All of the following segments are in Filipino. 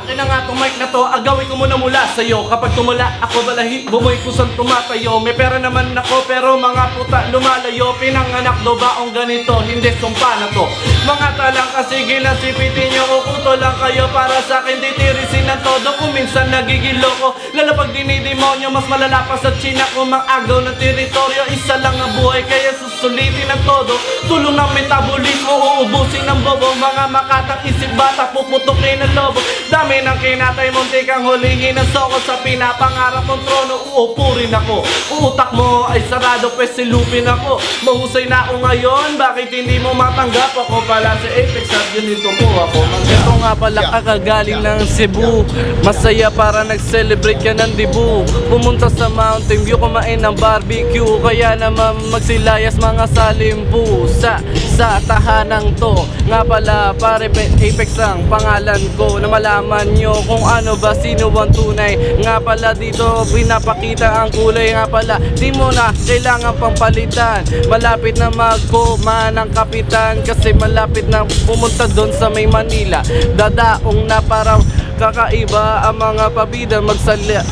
Akin na nga tong mic na to, agawin ko muna mula sa'yo. Kapag tumula ako balahi, bumoy kusang tumatayo. May pera naman ako pero mga puta lumalayo. Pinanganak do baong ganito, hindi sumpa na to. Mga talang kasi ginasipitin nyo, kukuto lang kayo. Para sa akin titirisin ng todo, kung minsan nagigilo ko. Lalo pag dinidemonyo, mas malala pa sa China. Kung mag-agaw ng teritoryo, isa lang ang buhay, kaya susulitin ng todo. Tulong ng metabolismo, uubusin ng bobo. Mga makatang isip bata, puputukin ng lobo. Dami ng kinatay, munti kang hulihin ng soko. Sa pinapangarap mong trono, uupurin ako. Utak mo ay sarado, pues silupin ako. Mahusay na ako ngayon, bakit hindi mo matanggap? Ako pala sa Apex at ganito po ako. Ito nga pala kakagaling ng Cebu. Masaya para nag-celebrate ka ng dibu. Pumunta sa Mountain View, kumain ng barbecue. Kaya naman magsilayas mga salimpu. Sa tahanang to nga pala pare Apex ang pangalan ko. Na malaman nyo kung ano ba sino ang tunay. Nga pala dito pinapakita ang kulay. Nga pala di mo na kailangan pang palitan. Malapit na magkuma ng kapitan. Kasi malapit na pumunta doon sa may Manila. Dadaong na parang kakaiba ang mga pabida.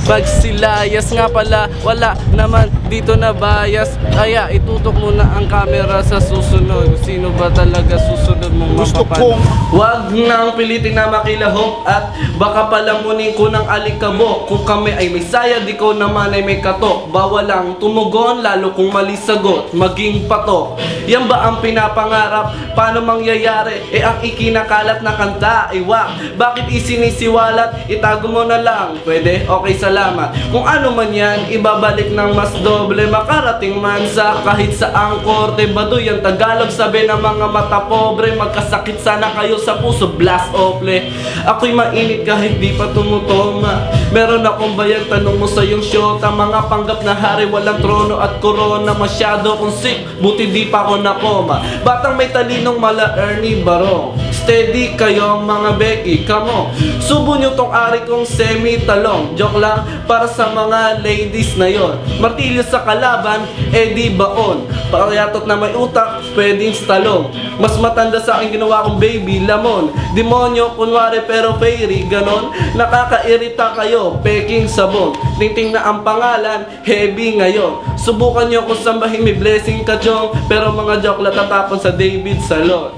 Magsilayas nga pala, wala naman dito na bias. Kaya itutok mo na ang camera sa susunod. Sino ba talaga susunod mong mapapanood? Huwag nang pilitin na makilahok at baka palamunin ko ng alikabok. Kung kami ay may sayad, ikaw naman ay may katok. Bawal lang tumugon, lalo kung mali sagot, maging patok. Yan ba ang pinapangarap? Paano mangyayari? Ang ikinakalat na kanta ay wak. Bakit isinisiwalat? Itago mo na lang. Pwede? Okay, salamat. Kung ano man yan, ibabalik ng mas doble. Makarating man sa kahit sa korte. Baduy ang Tagalog, sabi ng mga mata pobre. Magkasakit sana kayo sa puso, blast ople. Ako'y mainit kahit di pa tumutoma. Meron akong bayag, tanong mo sa iyong syota. Mga panggap na hari, walang trono at korona. Masyado kong sick, buti di pa ako nakoma. Batang may talinong mala Ernie Barong. Steady kayo mga Becky, kamo. Subo nyo tong ari kong semi-talong. Joke lang para sa mga ladies na yon. Martilyo sa kalaban, Eddie Baon. Pakayatot na may utak, pwedeng stalong. Mas matanda sa akin ginawa kong baby, lamon. Demonyo, kunwari pero fairy, ganon. Nakakairita kayo, peking sabon. Tingting na ang pangalan, heavy ngayon. Subukan nyo kung sambahin may blessing ka, Jong. Pero mga joke lang tatapon sa David Salon.